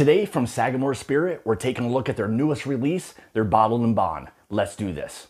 Today from Sagamore Spirit, we're taking a look at their newest release, their Bottled in Bond. Let's do this.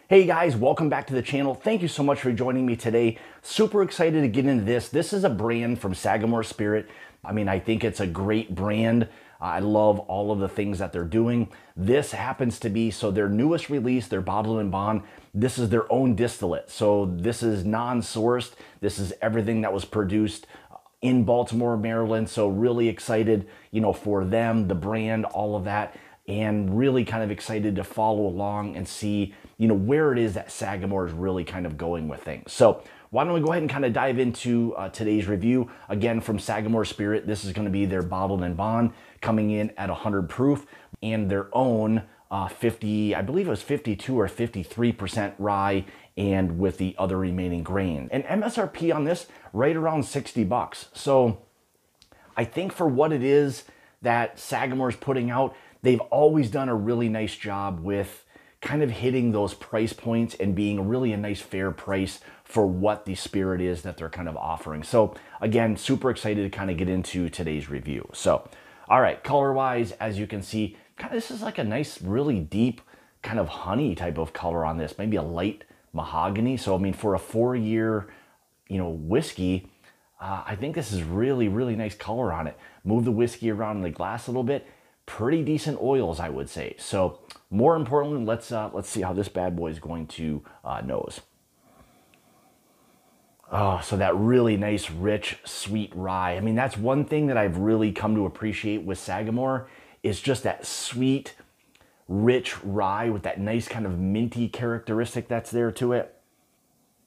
Hey guys, welcome back to the channel. Thank you so much for joining me today. Super excited to get into this. This is a brand from Sagamore Spirit. I think it's a great brand. I love all of the things that they're doing. This happens to be, so their newest release, their Bottled in Bond, this is their own distillate. So this is non-sourced. This is everything that was produced in Baltimore, Maryland. So really excited, for them, the brand, all of that. And really kind of excited to follow along and see, where it is that Sagamore is really kind of going with things. So why don't we go ahead and kind of dive into today's review. Again, from Sagamore Spirit, this is going to be their Bottled in Bond, coming in at 100 proof, and their own 50, I believe it was 52 or 53% rye, and with the other remaining grain. And MSRP on this, right around 60 bucks. So I think for what it is that Sagamore's putting out, they've always done a really nice job with kind of hitting those price points and being really a nice fair price for what the spirit is that they're kind of offering. So again, super excited to kind of get into today's review. So, all right, color-wise, as you can see, this is like a nice, really deep kind of honey type of color on this, maybe a light mahogany. So, for a 4-year, whiskey, I think this is really, really nice color on it. Move the whiskey around in the glass a little bit. Pretty decent oils, I would say. So more importantly, let's see how this bad boy is going to nose. Oh, so that really nice, rich, sweet rye. That's one thing that I've really come to appreciate with Sagamore, is just that sweet, rich rye with that nice kind of minty characteristic that's there to it.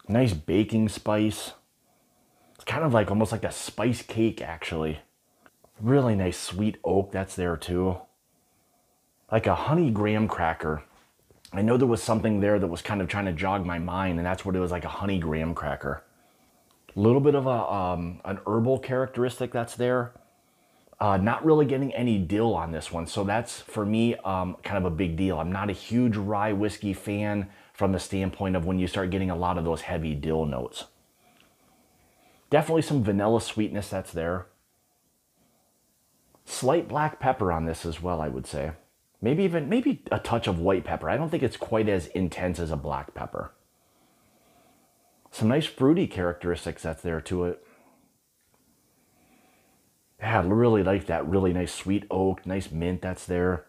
Nice baking spice. It's kind of like almost like a spice cake, actually. Really nice sweet oak that's there too. Like a honey graham cracker. I know there was something there that was kind of trying to jog my mind, and that's what it was, like a honey graham cracker. A little bit of an herbal characteristic that's there. Not really getting any dill on this one, so that's, for me, kind of a big deal. I'm not a huge rye whiskey fan from the standpoint of when you start getting a lot of those heavy dill notes. Definitely some vanilla sweetness that's there. Slight black pepper on this as well, I would say. Maybe a touch of white pepper. I don't think it's quite as intense as a black pepper. Some nice fruity characteristics that's there to it. Yeah, I really like that really nice sweet oak, nice mint that's there.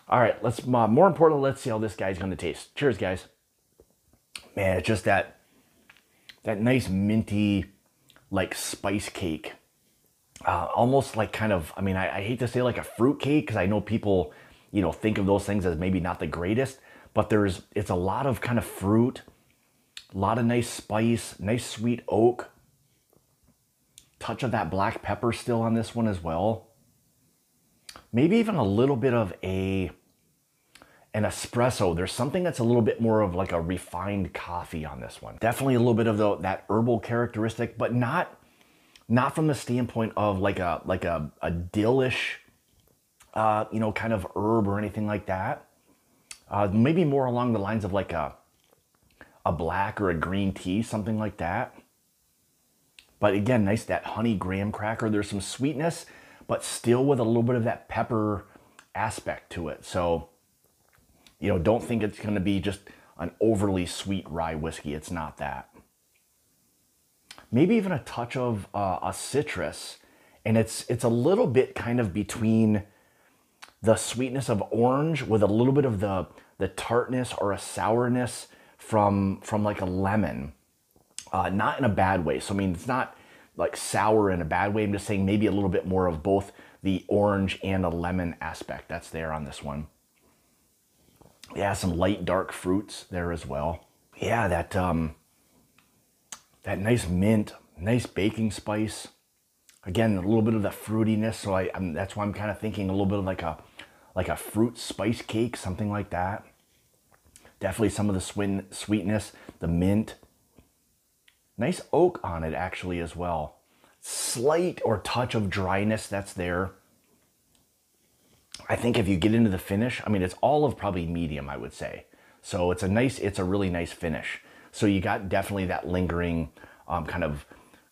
All right, let's, more importantly, let's see how this guy's going to taste. Cheers, guys. Man, it's just that nice minty, like spice cake. Almost like kind of, I hate to say like a fruit cake, because I know people, think of those things as maybe not the greatest, but it's a lot of kind of fruit, a lot of nice spice, nice sweet oak, touch of that black pepper still on this one as well. Maybe even a little bit of an espresso. There's something that's a little bit more of like a refined coffee on this one. Definitely a little bit of that herbal characteristic, but not from the standpoint of like a dillish, kind of herb or anything like that. Maybe more along the lines of like a black or a green tea, something like that. But again, nice, that honey graham cracker. There's some sweetness, but still with a little bit of that pepper aspect to it. So, don't think it's going to be just an overly sweet rye whiskey. It's not that. Maybe even a touch of a citrus, and it's a little bit kind of between the sweetness of orange with a little bit of the tartness or a sourness from like a lemon, not in a bad way. So it's not like sour in a bad way. I'm just saying maybe a little bit more of both the orange and the lemon aspect that's there on this one. Yeah, some light dark fruits there as well. Yeah, that nice mint, nice baking spice. Again, a little bit of the fruitiness. So that's why I'm kind of thinking a little bit of like a fruit spice cake, something like that. Definitely some of the sweetness, the mint. Nice oak on it actually as well. slight or touch of dryness that's there. I think if you get into the finish, I mean, it's olive, probably medium, I would say. So it's a really nice finish. So you got definitely that lingering kind of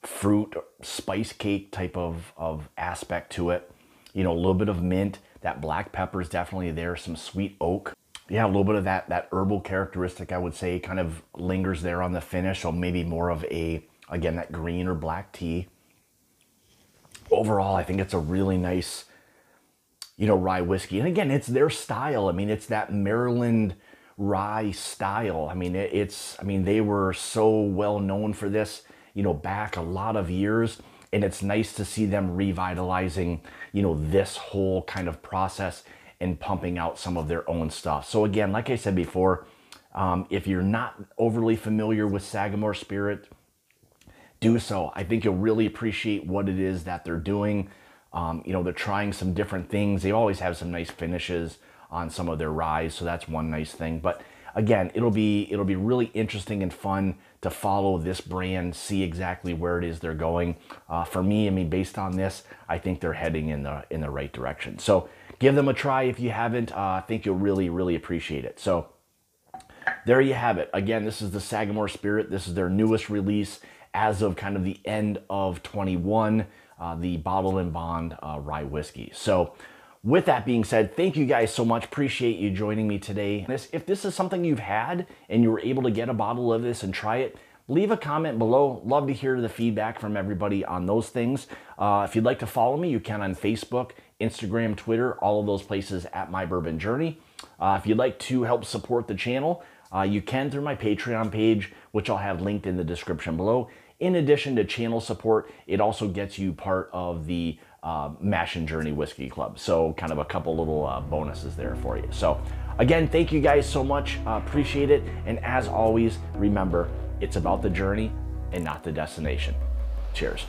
fruit, spice cake type of aspect to it. You know, a little bit of mint. That black pepper is definitely there. Some sweet oak. Yeah, a little bit of that herbal characteristic, I would say, kind of lingers there on the finish. So maybe more of again, that green or black tea. Overall, I think it's a really nice, you know, rye whiskey. And again, it's their style. I mean, it's that Maryland rye style. I mean, they were so well known for this, you know, back a lot of years. And it's nice to see them revitalizing, you know, this whole kind of process and pumping out some of their own stuff. So again, like I said before, if you're not overly familiar with Sagamore Spirit, do so. I think you'll really appreciate what it is that they're doing. You know, they're trying some different things. They always have some nice finishes on some of their ryes, so that's one nice thing. But again, it'll be really interesting and fun to follow this brand, see exactly where it is they're going. For me, I mean, based on this, I think they're heading in the right direction. So give them a try if you haven't. I think you'll really, really appreciate it. So there you have it. Again, this is the Sagamore Spirit. This is their newest release as of kind of the end of 21, the Bottled and Bond Rye Whiskey. So with that being said, thank you guys so much. Appreciate you joining me today. If this is something you've had and you were able to get a bottle of this and try it, leave a comment below. Love to hear the feedback from everybody on those things. If you'd like to follow me, you can on Facebook, Instagram, Twitter, all of those places at My Bourbon Journey. If you'd like to help support the channel, you can through my Patreon page, which I'll have linked in the description below. In addition to channel support, it also gets you part of the Bourbon Journey Whiskey Club. So kind of a couple little bonuses there for you. So again, thank you guys so much. Appreciate it. And as always, remember, it's about the journey and not the destination. Cheers.